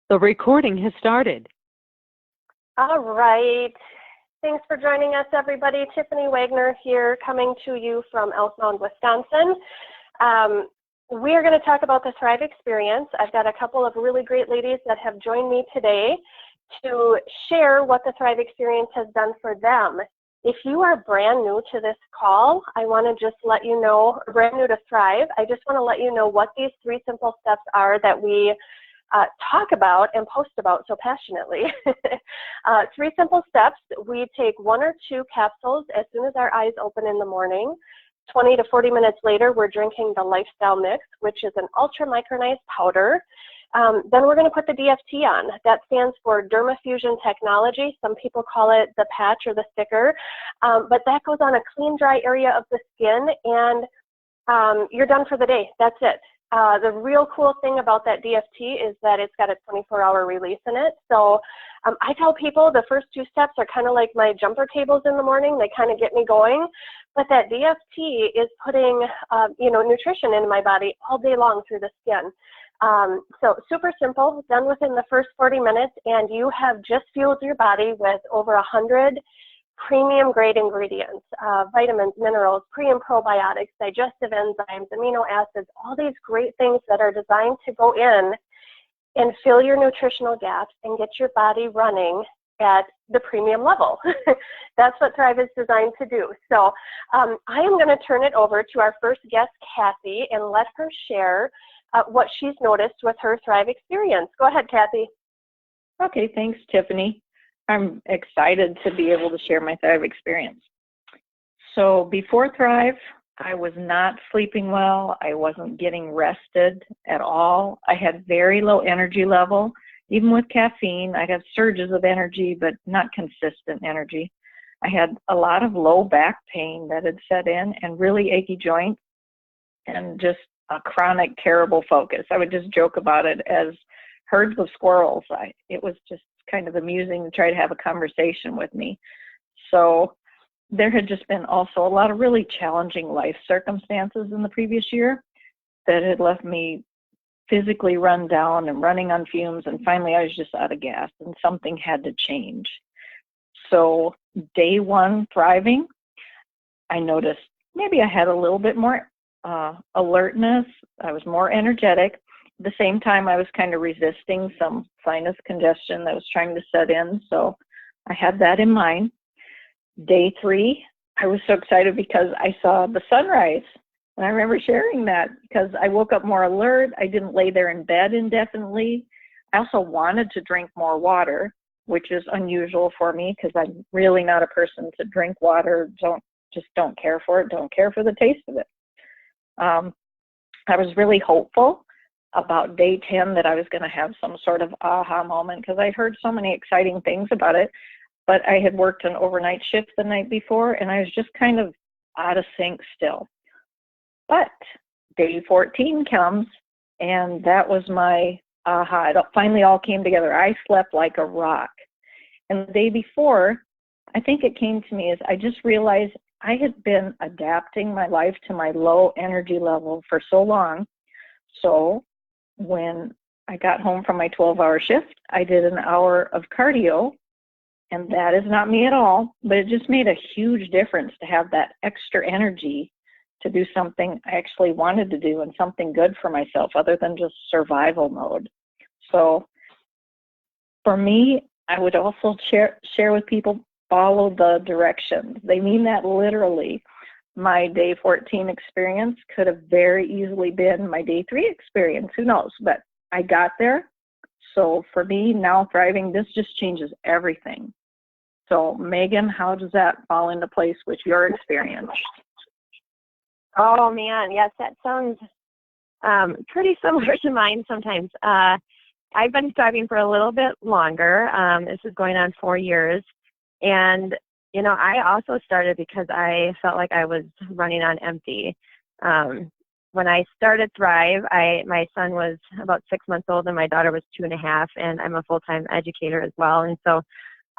The recording has started. All right. Thanks for joining us, everybody. Tiffany Wagner here, coming to you from Elk Mound, Wisconsin. We are going to talk about the Thrive Experience. I've got a couple of really great ladies that have joined me today to share what the Thrive Experience has done for them. If you are brand new to this call, I want to just let you know, brand new to Thrive, I just want to let you know what these 3 simple steps are that we talk about and post about so passionately. 3 simple steps. We take 1 or 2 capsules as soon as our eyes open in the morning. 20 to 40 minutes later, we're drinking the Lifestyle Mix, which is an ultra-micronized powder. Then we're going to put the DFT on. That stands for Dermafusion Technology. Some people call it the patch or the sticker, but that goes on a clean, dry area of the skin, and you're done for the day. That's it. The real cool thing about that DFT is that it's got a 24-hour release in it. So I tell people the first 2 steps are kind of like my jumper tables in the morning. They kind of get me going. But that DFT is putting, nutrition into my body all day long through the skin. So super simple, done within the first 40 minutes, and you have just fueled your body with over 100 premium grade ingredients, vitamins, minerals, pre and probiotics, digestive enzymes, amino acids, all these great things that are designed to go in and fill your nutritional gaps and get your body running at the premium level. That's what Thrive is designed to do. So I am going to turn it over to our first guest, Kathy, and let her share what she's noticed with her Thrive Experience. Go ahead, Kathy. Okay, thanks, Tiffany. I'm excited to be able to share my Thrive Experience. So before Thrive, I was not sleeping well. I wasn't getting rested at all. I had very low energy level. Even with caffeine, I'd have surges of energy, but not consistent energy. I had a lot of low back pain that had set in and really achy joints and just a chronic, terrible focus. I would just joke about it as herds of squirrels. It was just kind of amusing to try to have a conversation with me. So there had just been also a lot of really challenging life circumstances in the previous year that had left me physically run down and running on fumes, and finally I was just out of gas and something had to change. So day 1 thriving, I noticed maybe I had a little bit more alertness. I was more energetic. At the same time, I was kind of resisting some sinus congestion that was trying to set in, so I had that in mind. Day 3, I was so excited because I saw the sunrise, and I remember sharing that because I woke up more alert. I didn't lay there in bed indefinitely. I also wanted to drink more water, which is unusual for me because I'm really not a person to drink water. Don't care for it. Don't care for the taste of it. I was really hopeful about day 10 that I was going to have some sort of aha moment because I heard so many exciting things about it, but I had worked an overnight shift the night before and I was just kind of out of sync still. But day 14 comes and that was my aha. It finally all came together. I slept like a rock. And the day before, I think it came to me as I just realized I had been adapting my life to my low energy level for so long. So when I got home from my 12-hour shift, I did an hour of cardio, and that is not me at all, but it just made a huge difference to have that extra energy to do something I actually wanted to do and something good for myself other than just survival mode. So for me, I would also share with people, follow the directions. They mean that literally. My day 14 experience could have very easily been my day 3 experience. Who knows? But I got there. So for me, now thriving, this just changes everything. So Megan, how does that fall into place with your experience? Oh, man. Yes, that sounds pretty similar to mine sometimes. I've been thriving for a little bit longer. This is going on 4 years. And I also started because I felt like I was running on empty. When I started Thrive, my son was about 6 months old and my daughter was 2.5, and I'm a full-time educator as well. And so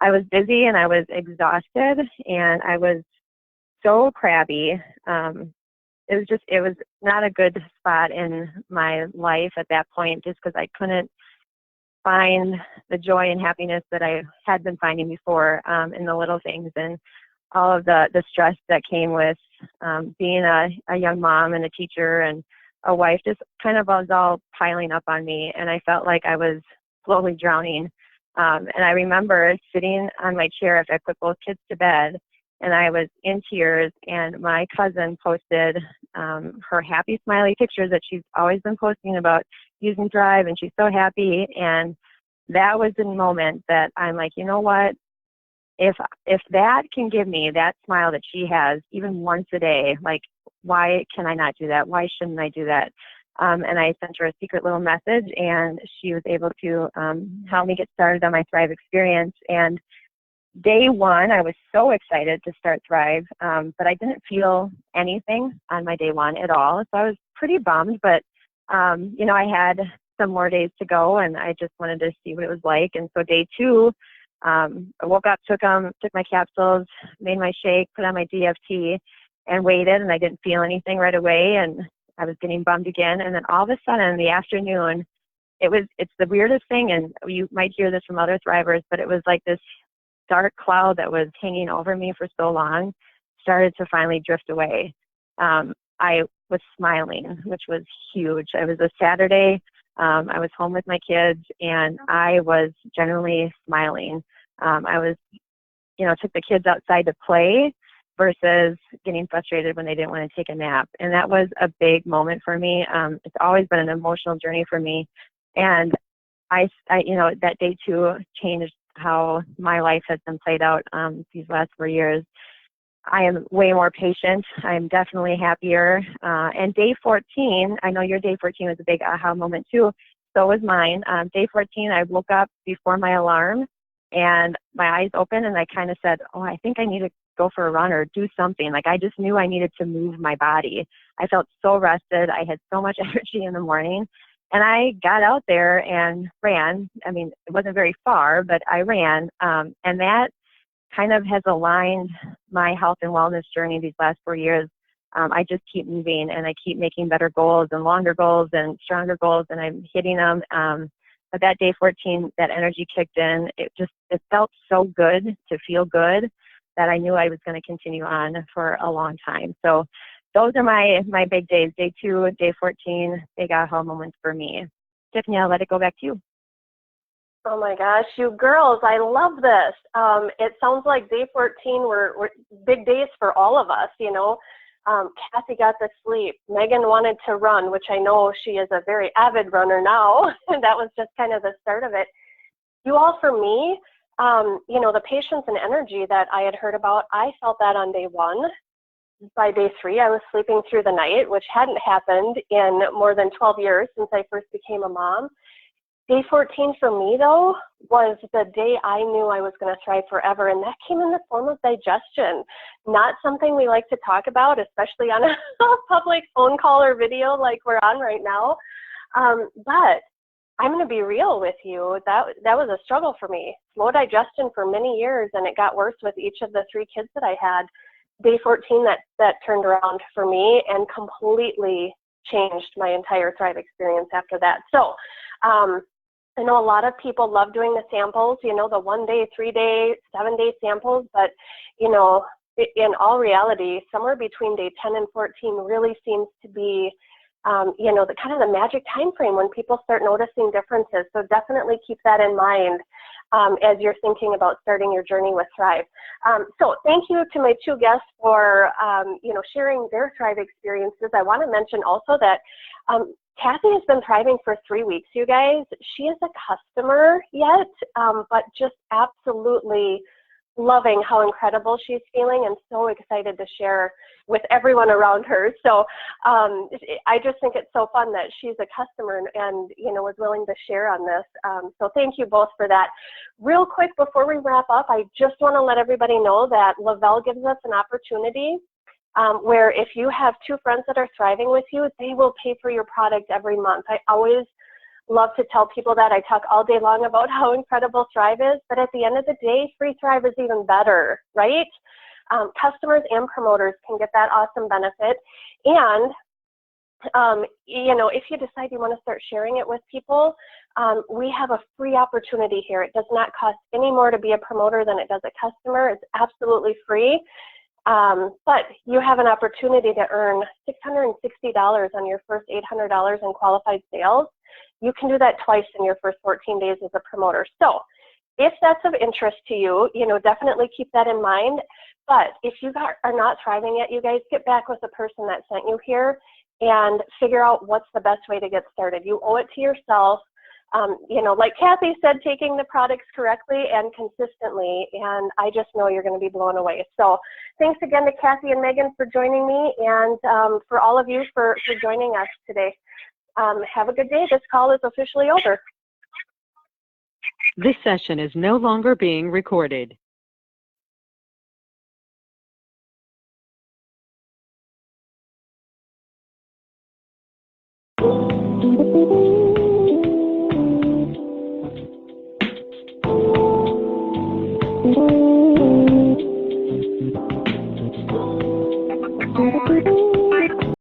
I was busy and I was exhausted and I was so crabby. It was not a good spot in my life at that point, just because I couldn't find the joy and happiness that I had been finding before in the little things, and all of the stress that came with being a young mom and a teacher and a wife just kind of was all piling up on me, and I felt like I was slowly drowning. And I remember sitting on my chair after I put both kids to bed, and I was in tears, and my cousin posted her happy, smiley pictures that she's always been posting about using Thrive, and she's so happy. And that was the moment that I'm like, you know what? If that can give me that smile that she has even once a day, like, why can I not do that? Why shouldn't I do that? And I sent her a secret little message, and she was able to help me get started on my Thrive experience. And day one, I was so excited to start Thrive, but I didn't feel anything on my day one at all. So I was pretty bummed, but, you know, I had some more days to go, and I just wanted to see what it was like. And so day two, I woke up, took my capsules, made my shake, put on my DFT, and waited, and I didn't feel anything right away, and I was getting bummed again. And then all of a sudden in the afternoon, it's the weirdest thing, and you might hear this from other Thrivers, but it was like this dark cloud that was hanging over me for so long started to finally drift away. I was smiling, which was huge. It was a Saturday. I was home with my kids, and I was generally smiling. I was, you know, took the kids outside to play versus getting frustrated when they didn't want to take a nap. And that was a big moment for me. It's always been an emotional journey for me. And I you know, that day two changed how my life has been played out these last 4 years. I am way more patient. I'm definitely happier. And day 14, I know your day 14 was a big aha moment too. So was mine. Day 14, I woke up before my alarm, and my eyes opened, and I kind of said, oh, I think I need to go for a run or do something. Like, I just knew I needed to move my body. I felt so rested. I had so much energy in the morning. And I got out there and ran. I mean, it wasn't very far, but I ran. And that kind of has aligned my health and wellness journey these last 4 years. I just keep moving, and I keep making better goals and longer goals and stronger goals, and I'm hitting them. But that day 14, that energy kicked in. It felt so good to feel good that I knew I was going to continue on for a long time. So those are my big days, day 2, day 14, big aha moments for me. Tiffany, I'll let it go back to you. Oh my gosh, you girls, I love this. It sounds like day 14 were big days for all of us, you know. Kathy got the sleep. Megan wanted to run, which I know she is a very avid runner now. And that was just kind of the start of it. You all, for me, you know, the patience and energy that I had heard about, I felt that on day 1. By day 3, I was sleeping through the night, which hadn't happened in more than 12 years since I first became a mom. Day 14 for me, though, was the day I knew I was going to thrive forever, and that came in the form of digestion. Not something we like to talk about, especially on a public phone call or video like we're on right now. But I'm going to be real with you. That was a struggle for me. Slow digestion for many years, and it got worse with each of the 3 kids that I had. Day 14, that turned around for me and completely changed my entire Thrive experience after that. So I know a lot of people love doing the samples, you know, the 1 day, 3 day, 7 day samples, but, you know, in all reality, somewhere between day 10 and 14 really seems to be, you know, the kind of the magic time frame when people start noticing differences. So definitely keep that in mind as you're thinking about starting your journey with Thrive. So thank you to my 2 guests for, you know, sharing their Thrive experiences. I want to mention also that Kathy has been thriving for 3 weeks, you guys. She is a customer yet, but just absolutely loving how incredible she's feeling and so excited to share with everyone around her. So I just think it's so fun that she's a customer and, you know, was willing to share on this. So thank you both for that. Real quick, before we wrap up, I just want to let everybody know that Lavelle gives us an opportunity where if you have 2 friends that are thriving with you, they will pay for your product every month. I always love to tell people that. I talk all day long about how incredible Thrive is, but at the end of the day, free Thrive is even better, right? Customers and promoters can get that awesome benefit. And If you decide you want to start sharing it with people, we have a free opportunity here. It does not cost any more to be a promoter than it does a customer. It's absolutely free. But you have an opportunity to earn $660 on your first $800 in qualified sales. You can do that twice in your first 14 days as a promoter. So if that's of interest to you, definitely keep that in mind. But if you are not thriving yet, you guys get back with the person that sent you here and figure out what's the best way to get started. You owe it to yourself. Like Kathy said, taking the products correctly and consistently, and I just know you're going to be blown away. So thanks again to Kathy and Megan for joining me, and for all of you for joining us today. Have a good day. This call is officially over. This session is no longer being recorded. Thank you.